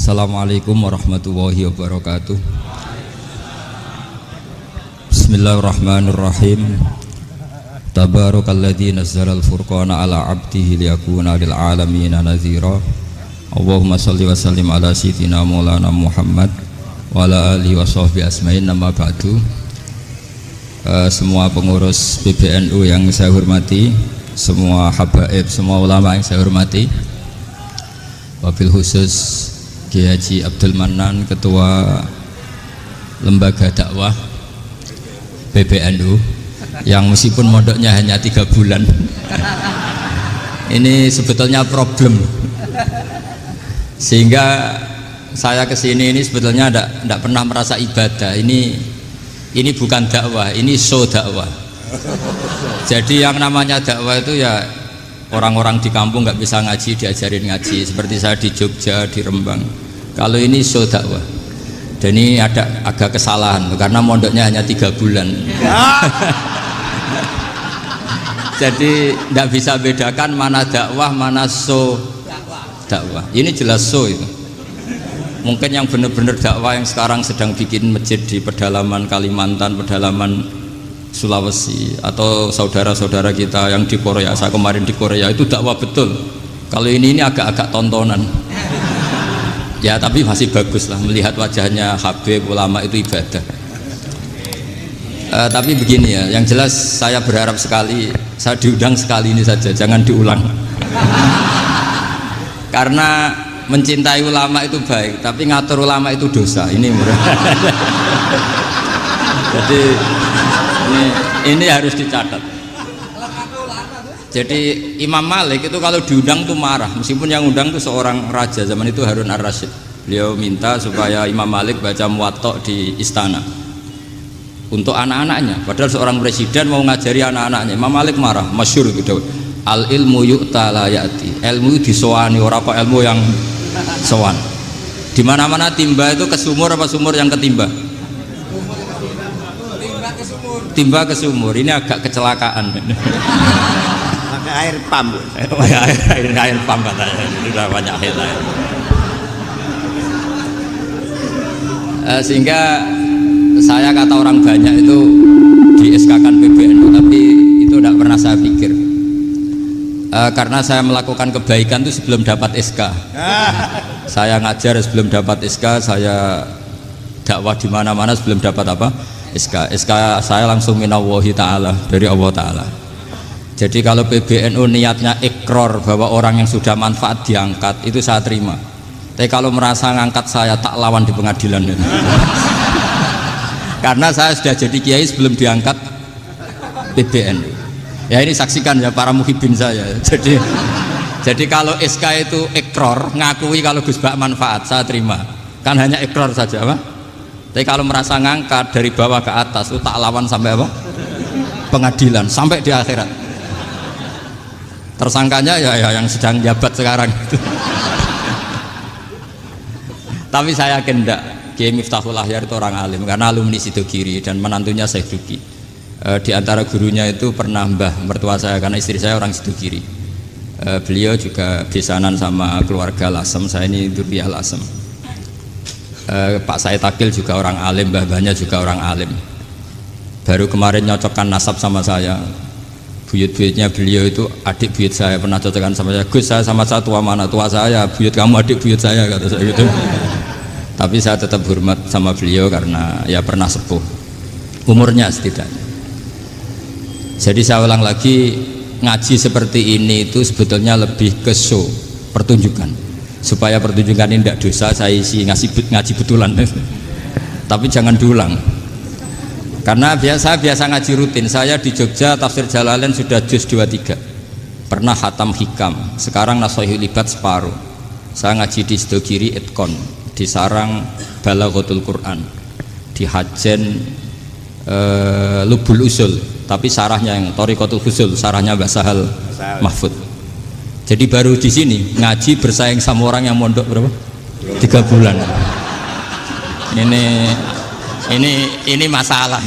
Assalamualaikum warahmatullahi wabarakatuh. Bismillahirrahmanirrahim. Tabarakalladzi nazzalal furqana ala 'abdihi liyakuna lil 'alamin nadhira. Allahumma shalli wa sallim ala sayyidina Maulana Muhammad wa ala alihi wa sahbihi asma'in. Nama ba'du. Semua pengurus PBNU yang saya hormati, semua habaib, semua ulama yang saya hormati, wabil khusus Kiai Haji Abdul Manan, Ketua Lembaga Dakwah PBNU, yang meskipun mondoknya hanya 3 bulan ini sebetulnya problem, sehingga saya kesini ini sebetulnya tidak pernah merasa ibadah. Ini bukan dakwah, ini show dakwah. Jadi yang namanya dakwah itu ya orang-orang di kampung nggak bisa ngaji diajarin ngaji, seperti saya di Jogja, di Rembang. Kalau ini show dakwah, dan ini ada agak kesalahan karena mondoknya hanya 3 bulan. Jadi tidak bisa bedakan mana dakwah, mana show dakwah. Ini jelas show itu. Mungkin yang benar-benar dakwah yang sekarang sedang bikin masjid di pedalaman Kalimantan, pedalaman Sulawesi, atau saudara-saudara kita yang di Korea, saya kemarin di Korea, itu dakwah betul. Kalau ini agak-agak tontonan. Ya tapi masih bagus lah, melihat wajahnya habib ulama itu ibadah. Tapi begini ya, yang jelas saya berharap sekali, saya diundang sekali ini saja, jangan diulang. Karena mencintai ulama itu baik, tapi ngatur ulama itu dosa. Ini jadi ini harus dicatat. Jadi Imam Malik itu kalau diundang tuh marah, meskipun yang undang tuh seorang raja zaman itu, Harun ar-Rasyid. Beliau minta supaya Imam Malik baca Muwatta di istana untuk anak-anaknya, padahal seorang presiden mau ngajari anak-anaknya. Imam Malik marah, masyhur itu Daud, al ilmu yu'ta la ya'ti, ilmu disowani, ora apa ilmu yang sowan. Di mana-mana timba itu ke sumur apa sumur yang ketimba? Timba ke sumur. Ini agak kecelakaan. Pakai air pump. air pump katanya. Sudah banyak air. Sehingga saya kata orang banyak itu di SK-kan PBNU, tapi itu tidak pernah saya pikir. Karena saya melakukan kebaikan itu sebelum dapat SK. Saya ngajar sebelum dapat SK, saya dakwah di mana-mana sebelum dapat apa? SK saya langsung minallahi ta'ala, dari Allah Ta'ala. Jadi kalau PBNU niatnya ikrar bahwa orang yang sudah manfaat diangkat, itu saya terima. Tapi kalau merasa ngangkat saya, tak lawan di pengadilan. Karena saya sudah jadi kiai sebelum diangkat PBNU. Ya ini saksikan ya para muhibin saya. Jadi kalau SK itu ikrar, ngakui kalau Gus Bak manfaat, saya terima. Kan hanya ikrar saja, Pak. Tapi kalau merasa ngangkat dari bawah ke atas, itu tak lawan sampai apa? Pengadilan, sampai di akhirat. Tersangkanya ya yang sedang jabat sekarang itu. Tapi saya yakin enggak, Kiai Miftahul Ahyar itu orang alim, karena alumni Sidogiri dan menantunya Syekh Duki. Di antara gurunya itu pernah mbah mertua saya, karena istri saya orang Sidogiri. Beliau juga besanan sama keluarga Lasem, saya ini Durriyah Lasem. Pak Said Akil juga orang alim, mbah-mbahnya juga orang alim. Baru kemarin nyocokkan nasab sama saya. Buyut-buyutnya beliau itu adik buyut saya, pernah cocokkan sama saya. Gus, saya sama saya tua mana? Tua saya, buyut kamu adik buyut saya, kata saya gitu. Tapi saya tetap hormat sama beliau karena ya pernah sepuh umurnya setidaknya. Jadi saya ulang lagi, ngaji seperti ini itu sebetulnya lebih ke show, pertunjukan, supaya pertunjukan ini tidak dosa. Saya isi ngaji betulan. Tapi jangan diulang, karena biasa ngaji rutin. Saya di Jogja tafsir Jalalain sudah juz 23, pernah khatam hikam, sekarang Nashihul Ibad separuh. Saya ngaji di Sidogiri Itkon, di Sarang Balaghatul Quran, di Hajen Lubul Usul, tapi sarahnya yang Thariqatul Husul, sarahnya Mbah Sahal Mahfud. Jadi baru di sini ngaji bersaing sama orang yang mondok berapa? 3 bulan. Ini masalah.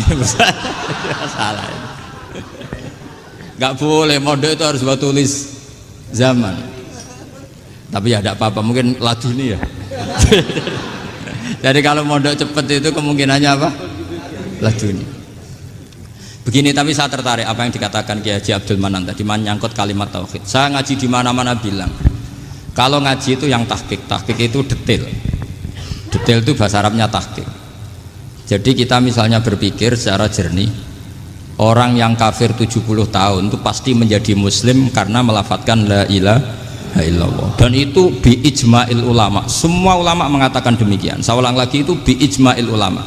Masalah. Nggak boleh mondok itu harus buat tulis zaman. Tapi ya tidak apa-apa, mungkin laduni ya. Jadi kalau mondok cepet itu kemungkinannya apa? Laduni. Begini, tapi saya tertarik apa yang dikatakan Kiai Haji Abdul Manan tadi menyangkut kalimat tauhid. Saya ngaji di mana-mana bilang, kalau ngaji itu yang tahqiq itu detail. Detail itu bahasa Arabnya tahqiq. Jadi kita misalnya berpikir secara jernih, orang yang kafir 70 tahun itu pasti menjadi muslim karena melafadzkan la ilaha illallah. Dan itu bi ijma'il ulama. Semua ulama mengatakan demikian. Saya ulang lagi, itu bi ijma'il ulama.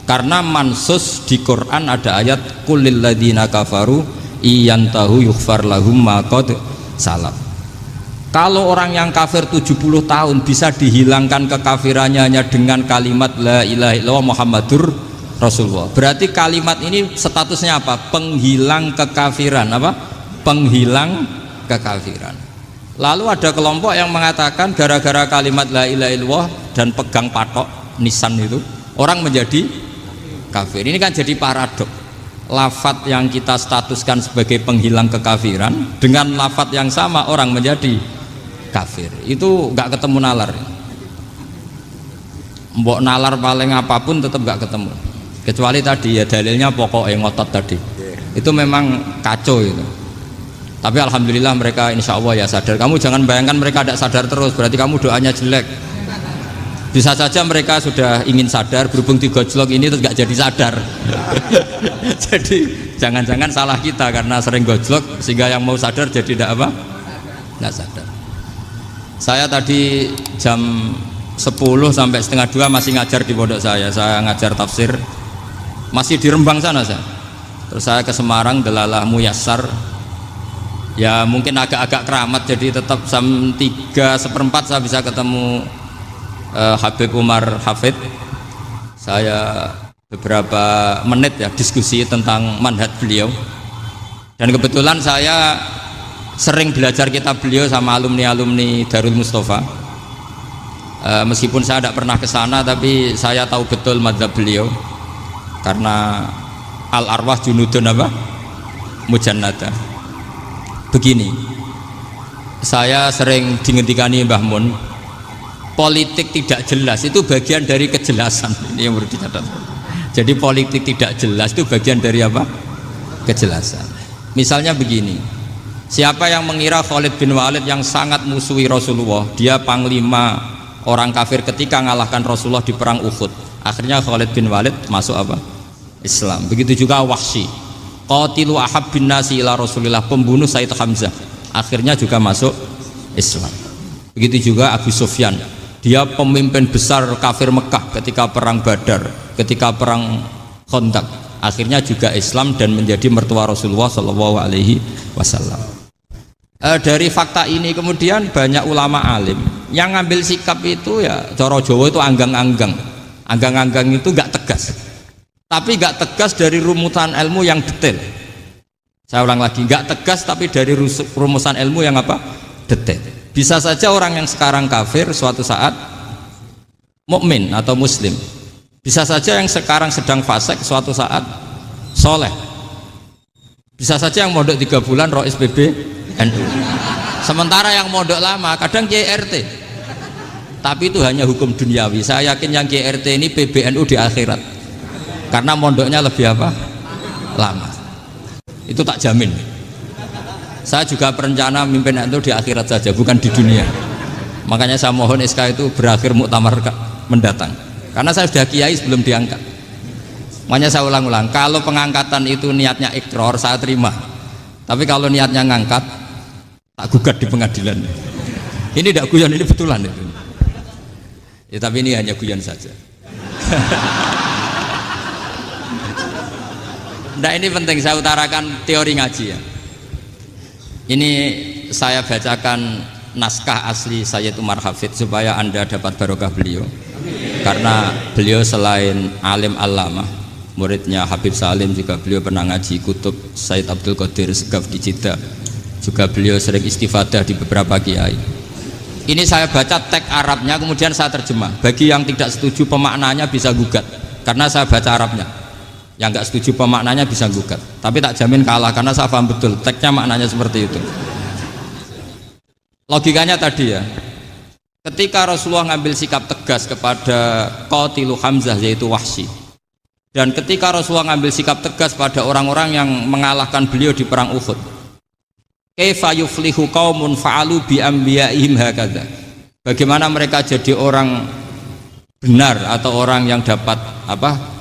Karena mansus di Quran ada ayat qulil ladzina kafaru iyantahu yughfar lahum ma qad salaf. Kalau orang yang kafir 70 tahun bisa dihilangkan kekafirannya hanya dengan kalimat la ilaha illallah Muhammadur Rasulullah. Berarti kalimat ini statusnya apa? Penghilang kekafiran, apa? Penghilang kekafiran. Lalu ada kelompok yang mengatakan gara-gara kalimat la ilaha illallah dan pegang patok nisan itu orang menjadi kafir. Ini kan jadi paradok. Lafat yang kita statuskan sebagai penghilang kekafiran dengan lafat yang sama orang menjadi kafir. Itu nggak ketemu nalar. Mbok nalar paling apapun tetap nggak ketemu. Kecuali tadi ya dalilnya pokok yang ngotot tadi. Itu memang kacau itu. Tapi alhamdulillah mereka insya Allah ya sadar. Kamu jangan bayangkan mereka tidak sadar terus, berarti kamu doanya jelek. Bisa saja mereka sudah ingin sadar, berhubung digojlok ini terus gak jadi sadar. Jadi jangan-jangan salah kita karena sering gojlok sehingga yang mau sadar jadi tidak apa? Nggak sadar. Saya tadi jam 10 sampai setengah 2 masih ngajar di pondok saya ngajar tafsir masih di Rembang sana saya. Terus saya ke Semarang Delalah Muyassar. Ya mungkin agak-agak keramat, jadi tetap jam 3:4 saya bisa ketemu Habib Umar Hafid. Saya beberapa menit ya diskusi tentang manhaj beliau, dan kebetulan saya sering belajar kitab beliau sama alumni-alumni Darul Mustafa. Meskipun saya tidak pernah ke sana, tapi saya tahu betul mazhab beliau karena al arwah junudun apa? Mujannada. Begini, saya sering dingendikani Mbah Mun, politik tidak jelas itu bagian dari kejelasan. Ini yang perlu dicatat. Jadi politik tidak jelas itu bagian dari apa? Kejelasan. Misalnya begini, siapa yang mengira Khalid bin Walid yang sangat musuhi Rasulullah, dia panglima orang kafir ketika ngalahkan Rasulullah di perang Uhud, akhirnya Khalid bin Walid masuk apa? Islam. Begitu juga Wahsy, qatilu ahabbin nasi ila Rasulillah, pembunuh Sayyid Hamzah, akhirnya juga masuk Islam. Begitu juga Abu Sufyan, dia pemimpin besar kafir Mekah ketika perang Badar, ketika perang Khandaq, akhirnya juga Islam dan menjadi mertua Rasulullah Shallallahu Alaihi Wasallam. Dari fakta ini kemudian banyak ulama alim yang ngambil sikap itu ya cara Jawa itu anggang-anggang. Anggang-anggang itu gak tegas, tapi gak tegas dari rumusan ilmu yang detail. Saya ulang lagi, gak tegas tapi dari rumusan ilmu yang apa? Detail. Bisa saja orang yang sekarang kafir suatu saat mukmin atau muslim. Bisa saja yang sekarang sedang fasik suatu saat soleh. Bisa saja yang mondok 3 bulan rois PBNU. Sementara yang mondok lama kadang Kiai RT. Tapi itu hanya hukum duniawi. Saya yakin yang Kiai RT ini PBNU di akhirat. Karena mondoknya lebih apa? Lama. Itu tak jamin. Saya juga berencana mimpin itu di akhirat saja, bukan di dunia. Makanya saya mohon SK itu berakhir muktamar mendatang. Karena saya sudah kiai sebelum diangkat. Makanya saya ulang-ulang, kalau pengangkatan itu niatnya ikrar, saya terima. Tapi kalau niatnya ngangkat, tak gugat di pengadilan. Ini tidak guyon, ini betulan itu. Ya, tapi ini hanya guyon saja. Nah, ini penting saya utarakan teori ngaji ya. Ini saya bacakan naskah asli Sayyid Umar Hafid supaya Anda dapat barokah beliau. Karena beliau selain alim allamah, muridnya Habib Salim, juga beliau pernah ngaji kutub Sayyid Abdul Qadir Segaf di Jeddah. Juga beliau sering istifadah di beberapa kiai. Ini saya baca teks Arabnya kemudian saya terjemah. Bagi yang tidak setuju pemaknanya bisa gugat, karena saya baca Arabnya. Yang nggak setuju pemaknanya bisa gugat, tapi tak jamin kalah karena saya paham betul teksnya maknanya seperti itu. Logikanya tadi ya, ketika Rasulullah ngambil sikap tegas kepada Qatilu Hamzah yaitu Wahsy, dan ketika Rasulullah ngambil sikap tegas pada orang-orang yang mengalahkan beliau di perang Uhud, kaifa yuflihu qaumun fa'alu bi anbiya'ihim hakadha, bagaimana mereka jadi orang benar atau orang yang dapat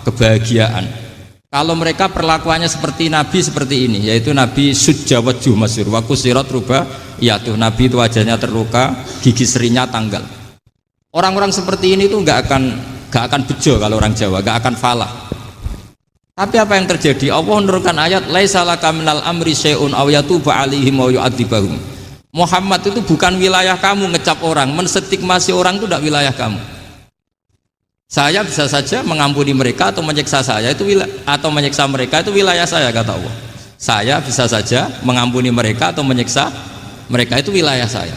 kebahagiaan kalau mereka perlakuannya seperti Nabi seperti ini, yaitu Nabi sujawaju masyhur wa kusirat ruba, yaitu Nabi itu wajahnya terluka, gigi serinya tanggal. Orang-orang seperti ini tuh nggak akan bejo kalau orang Jawa, nggak akan falah. Tapi apa yang terjadi? Allah menurunkan ayat laisa laka minal amri syai'un aw yatuba 'alaihim aw yu'adzibahum. Muhammad itu bukan wilayah kamu ngecap orang, menstigmasi orang itu tidak wilayah kamu. Saya bisa saja mengampuni mereka atau menyiksa saya itu atau menyiksa mereka itu wilayah saya, kata Allah. Saya bisa saja mengampuni mereka atau menyiksa mereka itu wilayah saya.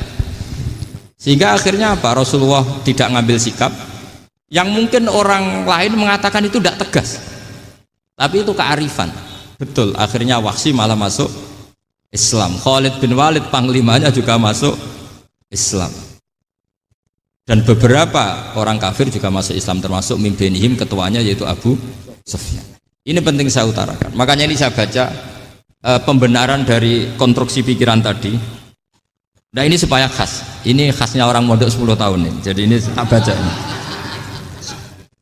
Sehingga akhirnya apa? Rasulullah tidak ngambil sikap yang mungkin orang lain mengatakan itu tidak tegas, tapi itu kearifan. Betul, akhirnya Wahsy malah masuk Islam. Khalid bin Walid panglimanya juga masuk Islam. Dan beberapa orang kafir juga masuk Islam, termasuk mimbenihim, ketuanya yaitu Abu Sufyan. Ini penting saya utarakan. Makanya ini saya baca pembenaran dari konstruksi pikiran tadi. Nah ini supaya khas. Ini khasnya orang mondok 10 tahun nih. Jadi ini tak baca ini.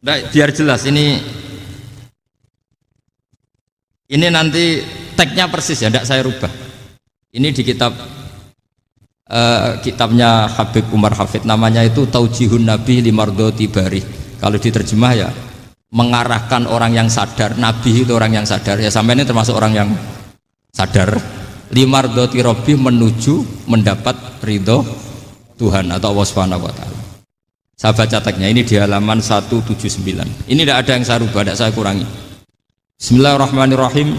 Nah, biar jelas ini nanti tagnya persis ya, tidak saya rubah. Ini di kitabnya Habib Umar Hafid, namanya itu Taujihun Nabi Limardoti Bari. Kalau diterjemah ya mengarahkan orang yang sadar. Nabi itu orang yang sadar ya, sampai ini termasuk orang yang sadar. Limardoti Robbi, menuju mendapat ridho Tuhan atau Allah Subhanahu wa Ta'ala. Saya baca tagnya ini di halaman 179. Ini tidak ada yang saya rubah, tidak saya kurangi. Bismillahirrahmanirrahim.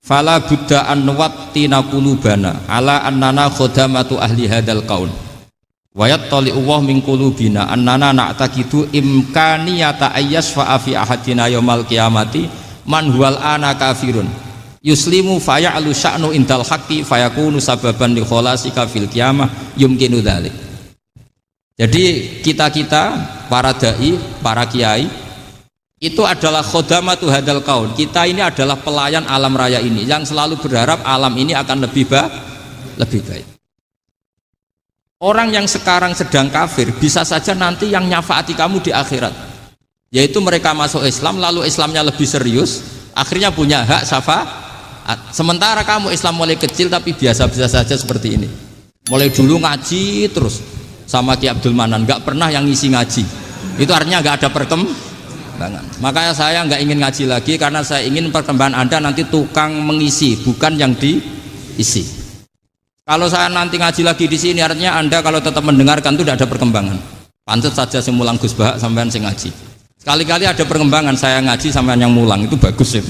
Fala buddha an wattina qulubana ala annana khodamatu ahli hadal qaul wa yattali'u wa min qulubina annana na'taqidu imkaniyata ayyasfa'a fi ahadina yaumal qiyamati man huwal ana kafirun yuslimu faya'lu sya'nu indal haqqi fayakunu sababan li kholasika fil qiyamah yumkinu dzalik. Jadi kita para dai, para kiai itu adalah khodamatu hadal kaun. Kita ini adalah pelayan alam raya ini yang selalu berharap alam ini akan lebih baik. Orang yang sekarang sedang kafir bisa saja nanti yang nyafaati kamu di akhirat, yaitu mereka masuk Islam lalu Islamnya lebih serius, akhirnya punya hak syafaat. Sementara kamu Islam mulai kecil tapi biasa-biasa saja seperti ini, mulai dulu ngaji terus sama Ki Abdul Manan, nggak pernah yang ngisi ngaji, itu artinya nggak ada perkembangan. Makanya saya nggak ingin ngaji lagi, karena saya ingin perkembangan Anda nanti tukang mengisi, bukan yang diisi. Kalau saya nanti ngaji lagi di sini, artinya Anda kalau tetap mendengarkan itu tidak ada perkembangan. Pantas saja semulang Gus Bahak sampean sing ngaji. Sekali-kali ada perkembangan, saya ngaji sampean yang mulang, itu bagus ya.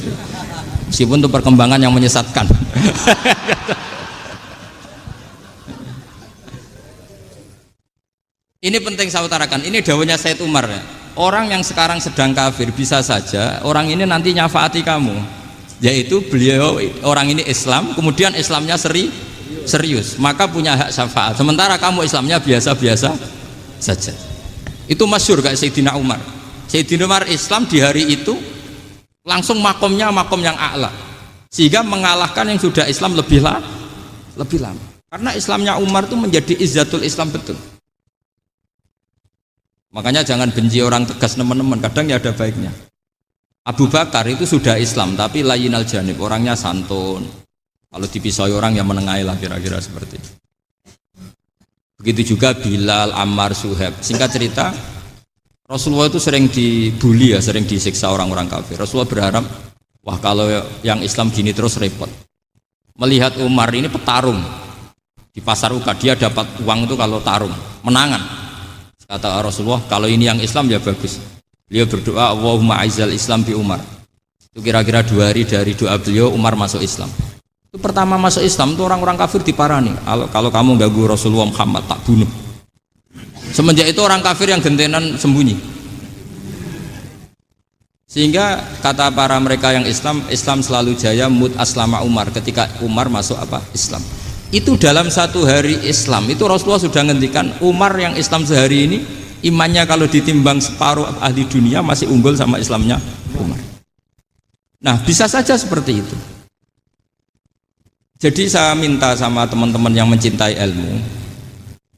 Meskipun itu perkembangan yang menyesatkan. Ini penting saya utarakan. Ini dawuhnya Said Umar ya. Orang yang sekarang sedang kafir bisa saja orang ini nanti nyafaati kamu, yaitu beliau orang ini Islam, kemudian Islamnya serius, maka punya hak syafaat. Sementara kamu Islamnya biasa-biasa saja. Itu masyhur kayak Sayyidina Umar. Sayyidina Umar Islam di hari itu langsung makomnya makom yang a'la, sehingga mengalahkan yang sudah Islam lebih lama. Karena Islamnya Umar itu menjadi izzatul Islam betul. Makanya jangan benci orang tegas teman-teman, kadang ya ada baiknya. Abu Bakar itu sudah Islam tapi layinal janib, orangnya santun. Kalau dipisoi orang yang menengahi lah, kira-kira seperti itu. Begitu juga Bilal, Ammar, Suhaib. Singkat cerita, Rasulullah itu sering dibully ya, sering disiksa orang-orang kafir. Rasulullah berharap, wah kalau yang Islam gini terus repot. Melihat Umar ini petarung di pasar Uka, dia dapat uang itu kalau tarung, menangan. Kata Rasulullah, kalau ini yang Islam ya bagus. Beliau berdoa, Allahumma aizal Islam bi Umar. Itu kira-kira 2 hari dari doa beliau, Umar masuk Islam. Itu pertama masuk Islam itu orang-orang kafir diparani. Kalau kamu ganggu Rasulullah Muhammad tak bunuh. Semenjak itu orang kafir yang gentenan sembunyi. Sehingga kata para mereka yang Islam, Islam selalu jaya mut aslama Umar, ketika Umar masuk Islam. Itu dalam satu hari Islam itu Rasulullah sudah ngendikan Umar yang Islam sehari ini imannya kalau ditimbang separuh ahli dunia masih unggul sama Islamnya Umar. Nah bisa saja seperti itu. Jadi saya minta sama teman-teman yang mencintai ilmu,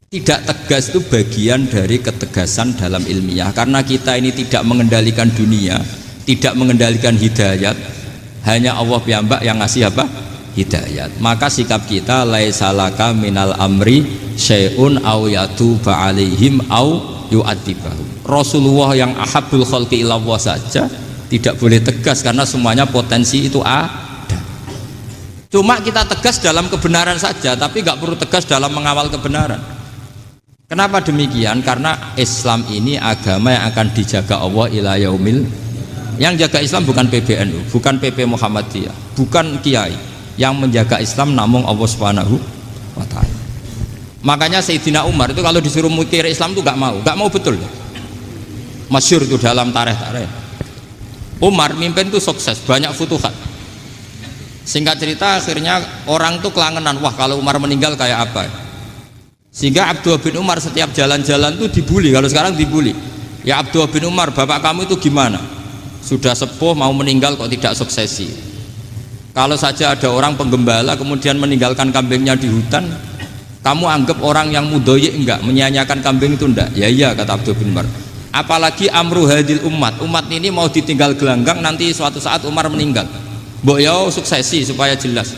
tidak tegas itu bagian dari ketegasan dalam ilmiah, karena kita ini tidak mengendalikan dunia, tidak mengendalikan hidayat, hanya Allah piyambak yang ngasih apa? Hidayat. Maka sikap kita laisalaka minal amri syai'un aw yatuba alaihim aw yu'adzibahum. Rasulullah yang ahabbul khalqi ilallah saja tidak boleh tegas karena semuanya potensi itu ada. Cuma kita tegas dalam kebenaran saja, tapi nggak perlu tegas dalam mengawal kebenaran. Kenapa demikian? Karena Islam ini agama yang akan dijaga Allah ila yaumil. Yang jaga Islam bukan PBNU, bukan PP Muhammadiyah, bukan kiai. Yang menjaga Islam namun Allah Subhanahu wa ta'ala. Makanya Sayyidina Umar itu kalau disuruh mikir Islam itu gak mau betul. Masyhur itu dalam tarikh-tarikh. Umar mimpin itu sukses, banyak futuhat. Singkat cerita akhirnya orang tuh kelangenan, wah kalau Umar meninggal kayak apa. Sehingga Abdullah bin Umar setiap jalan-jalan tuh dibully, kalau sekarang dibully. Ya Abdullah bin Umar, bapak kamu itu gimana? Sudah sepuh mau meninggal kok tidak suksesi. Kalau saja ada orang penggembala kemudian meninggalkan kambingnya di hutan, kamu anggap orang yang mudoyik enggak, menyanyiakan kambing itu enggak? Ya iya, kata Abdul bin Umar. Apalagi amru hadil umat ini mau ditinggal gelanggang, nanti suatu saat Umar meninggal. Mbok yo suksesi supaya jelas.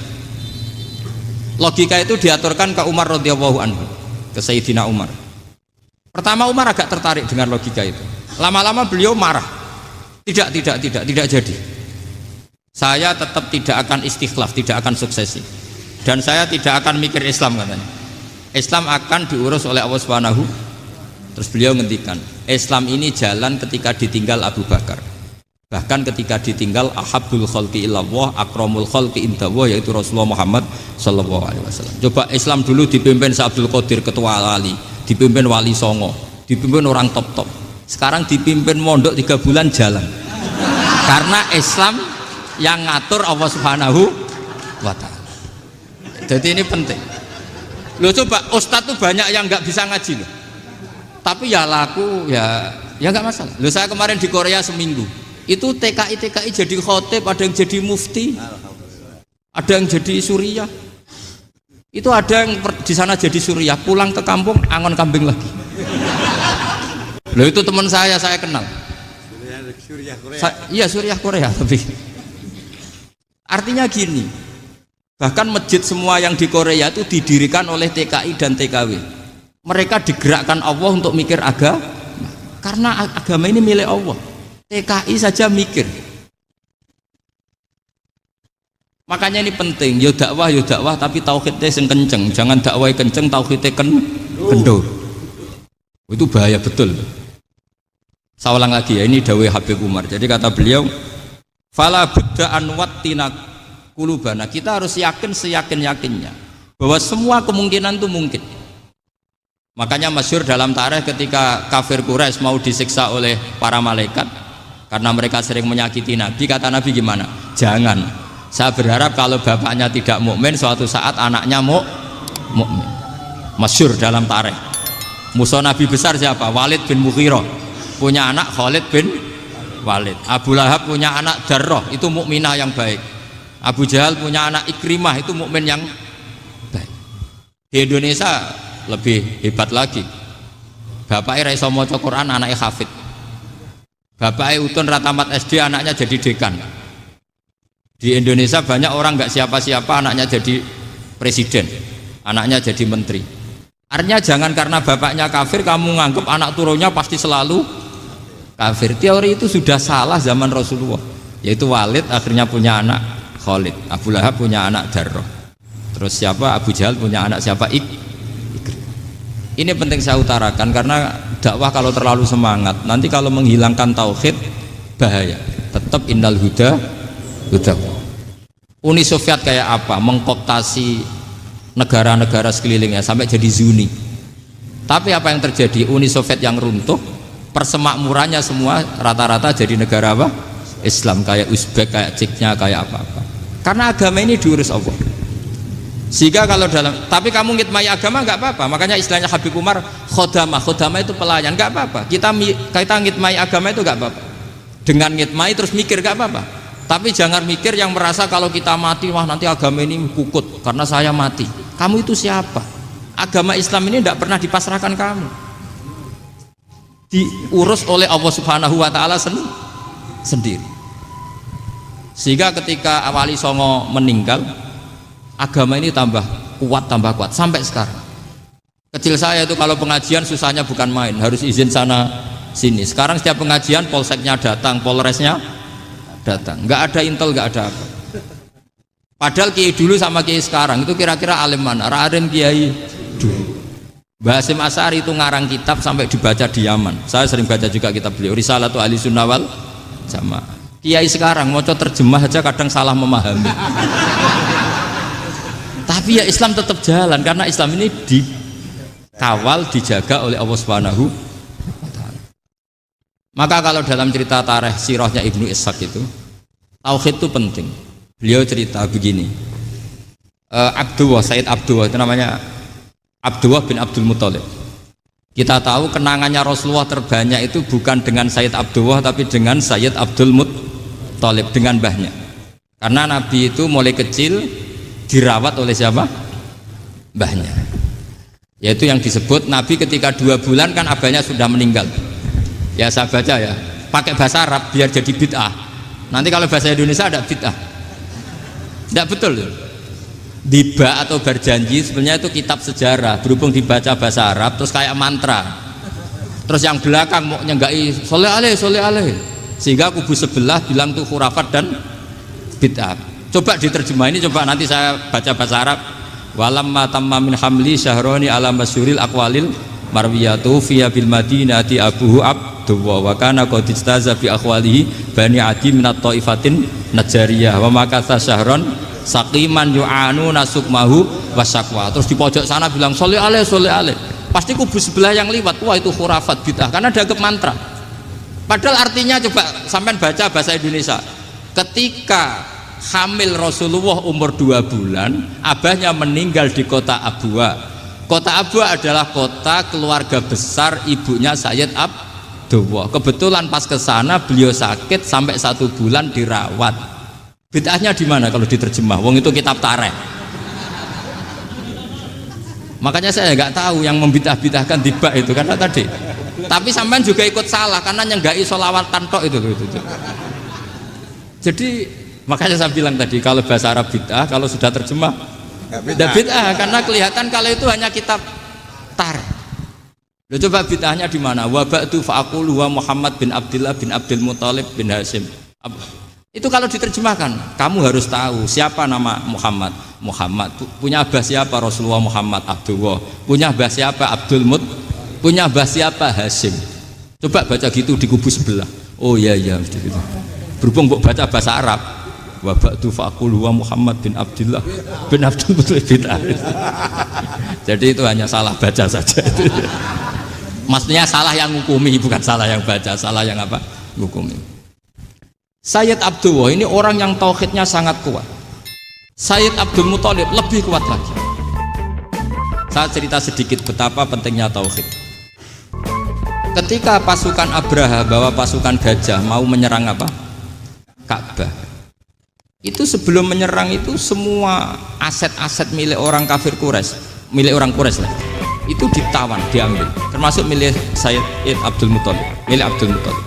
Logika itu diaturkan ke Umar radhiyallahu anhu, ke Sayyidina Umar. Pertama Umar agak tertarik dengan logika itu. Lama-lama beliau marah. Tidak jadi. Saya tetap tidak akan istikhlaf, tidak akan suksesi, dan saya tidak akan mikir Islam, katanya. Islam akan diurus oleh Allah Subhanahu. Terus beliau ngendikan, Islam ini jalan ketika ditinggal Abu Bakar, bahkan ketika ditinggal ahabbul khalqi ilallah akramul khalqi indallah, yaitu Rasulullah Muhammad sallallahu alaihi wasallam. Coba Islam dulu dipimpin Abdul Qadir ketua wali, dipimpin Wali Songo, dipimpin orang top. Sekarang dipimpin mondok 3 bulan jalan. Karena Islam yang ngatur Allah Subhanahu wa ta'ala. Jadi ini penting. Loh coba ustadz tuh banyak yang nggak bisa ngaji loh, tapi ya laku ya nggak masalah. Loh saya kemarin di Korea seminggu itu TKI jadi khotib, ada yang jadi mufti, ada yang jadi suriah. Itu ada yang di sana jadi suriah, pulang ke kampung angon kambing lagi. Loh itu teman saya kenal. Suriah Korea. Iya suriah Korea tapi. Artinya gini, bahkan masjid semua yang di Korea itu didirikan oleh TKI dan TKW. Mereka digerakkan Allah untuk mikir agama, karena agama ini milik Allah. TKI saja mikir. Makanya ini penting, yo dakwah tapi tauhidnya sing kenceng, jangan dakwah kenceng tauhidnya kendor. Itu bahaya betul. Saya ulang lagi ya, ini dawuh Habib Umar. Jadi kata beliau, fala budda an wattina kulubana, kita harus yakin seyakin-yakinnya bahwa semua kemungkinan itu mungkin. Makanya masyhur dalam tarikh ketika kafir Quraisy mau disiksa oleh para malaikat karena mereka sering menyakiti Nabi, kata Nabi gimana? Jangan. Saya berharap kalau bapaknya tidak mukmin, suatu saat anaknya mukmin. Masyhur dalam tarikh. Musuh Nabi besar siapa? Walid bin Mughirah. Punya anak Khalid bin Walid. Abu Lahab punya anak Darrah, itu mukminah yang baik. Abu Jahal punya anak Ikrimah, itu mukmin yang baik. Di Indonesia lebih hebat lagi. Bapaknya raiso maca Quran, anaknya hafid. Bapaknya utun ratamat SD, anaknya jadi dekan. Di Indonesia banyak orang nggak siapa-siapa, anaknya jadi presiden, anaknya jadi menteri. Artinya jangan karena bapaknya kafir kamu nganggep anak turunnya pasti selalu kafir. Teori itu sudah salah zaman Rasulullah. Yaitu Walid akhirnya punya anak Khalid, Abu Lahab punya anak Darrah, terus siapa? Abu Jahal punya anak siapa? Ini penting saya utarakan karena dakwah kalau terlalu semangat nanti kalau menghilangkan tauhid bahaya. Tetap innal huda. Uni Soviet kayak apa? Mengkooptasi negara-negara sekelilingnya sampai jadi Zuni. Tapi apa yang terjadi? Uni Soviet yang runtuh, persemakmurannya semua rata-rata jadi negara apa? Islam, kayak Uzbek, kayak Ceknya, kayak apa-apa. Karena agama ini diurus Allah. Sehingga kalau tapi kamu ngitmai agama nggak apa-apa. Makanya istilahnya Habib Umar, khodamah itu pelayan, nggak apa-apa. Kita ngitmai agama itu nggak apa-apa. Dengan ngitmai terus mikir nggak apa-apa. Tapi jangan mikir yang merasa kalau kita mati, wah nanti agama ini kukut karena saya mati. Kamu itu siapa? Agama Islam ini tidak pernah dipasrahkan kamu. Diurus oleh Allah Subhanahu wa Ta'ala sendiri. Sehingga ketika Wali Songo meninggal, agama ini tambah kuat sampai sekarang. Kecil saya itu kalau pengajian susahnya bukan main, harus izin sana sini. Sekarang setiap pengajian polseknya datang, polresnya datang, nggak ada intel, nggak ada apa. Padahal kiai dulu sama kiai sekarang itu kira-kira alim mana? Alim kiai dulu. Mbah Hasyim Asy'ari itu ngarang kitab sampai dibaca di Yaman. Saya sering baca juga kitab beliau, Risalatu Ahli Sunnah wal Jamaah. Kiai sekarang mau terjemah aja kadang salah memahami. Tapi ya Islam tetap jalan karena Islam ini dikawal, dijaga oleh Allah Subhanahu wa Ta'ala. Maka kalau dalam cerita tarikh sirahnya Ibnu Ishaq itu, tauhid itu penting. Beliau cerita begini, Sayyid Abdullah itu namanya Abdullah bin Abdul Muthalib. Kita tahu kenangannya Rasulullah terbanyak itu bukan dengan Sayyid Abdullah tapi dengan Sayyid Abdul Muthalib, dengan mbahnya. Karena Nabi itu mulai kecil dirawat oleh siapa? Mbahnya. Yaitu yang disebut Nabi ketika 2 bulan kan abahnya sudah meninggal. Ya saya baca ya, pakai bahasa Arab biar jadi bid'ah. Nanti kalau bahasa Indonesia ada bid'ah. Tidak betul. Diba atau berjanji sebenarnya itu kitab sejarah, berhubung dibaca bahasa Arab terus kayak mantra. Terus yang belakang mau nyenggai soleh aleh, sehingga kubu sebelah bilang tuh khurafat dan bid'ah. Coba diterjemah ini, coba nanti saya baca bahasa Arab. Walamma tamma min hamli syahroni ala masyuril aqwalil marwiyatu fiya bil madinati abuhu Abdullah wa kana qad istaza bi aqwalihi bani adi minat taifatin najariyah wa makatha syahron saqiman yu'anu nasukmahu wasyaqwa. Terus di pojok sana bilang soleh aleh. Pasti kubu sebelah yang liwat, wah itu khurafat bid'ah karena dianggap mantra. Padahal artinya coba sampean baca bahasa Indonesia. Ketika hamil Rasulullah umur 2 bulan, abahnya meninggal di kota Abwa. Kota Abwa adalah kota keluarga besar ibunya Sayyid Abdullah. Kebetulan pas ke sana beliau sakit sampai 1 bulan dirawat. Bid'ahnya di mana kalau diterjemah? Wong itu kitab tarikh. Makanya saya nggak tahu yang membid'ah-bid'ahkan tiba itu karena tadi. Tapi sampean juga ikut salah karena nyenggai sholawat tantok itu. Jadi makanya saya bilang tadi kalau bahasa Arab bid'ah, kalau sudah terjemah tidak bid'ah karena kelihatan kalau itu hanya kitab tarikh. Loh, coba bid'ahnya di mana? Wa ba'du fa'aqulu wa Muhammad bin Abdullah bin Abdul Muthalib bin Hasyim. Itu kalau diterjemahkan, kamu harus tahu siapa nama Muhammad. Muhammad punya abah siapa? Rasulullah Muhammad Abdullah. Punya abah siapa? Abdul Mut. Punya abah siapa? Hasyim. Coba baca gitu di kubu sebelah. Oh iya gitu. Berhubung baca bahasa Arab. Wa ba'du fa'aqulu wa Muhammad bin Abdullah bin Abdul Muthalib bin Hasyim. Jadi itu hanya salah baca saja itu. Maksudnya salah yang ngukumi, bukan salah yang baca, salah yang apa? Ngukumi. Sayyid Abdullah ini orang yang tauhidnya sangat kuat. Sayyid Abdul Muthalib lebih kuat lagi. Saya cerita sedikit betapa pentingnya tauhid. Ketika pasukan Abraha bawa pasukan gajah mau menyerang apa? Ka'bah. Itu sebelum menyerang itu semua aset-aset milik orang kafir Quraisy, milik orang Quraisy lah. Itu ditawan, diambil, termasuk milik Sayyid Abdul Muthalib, milik Abdul Muthalib.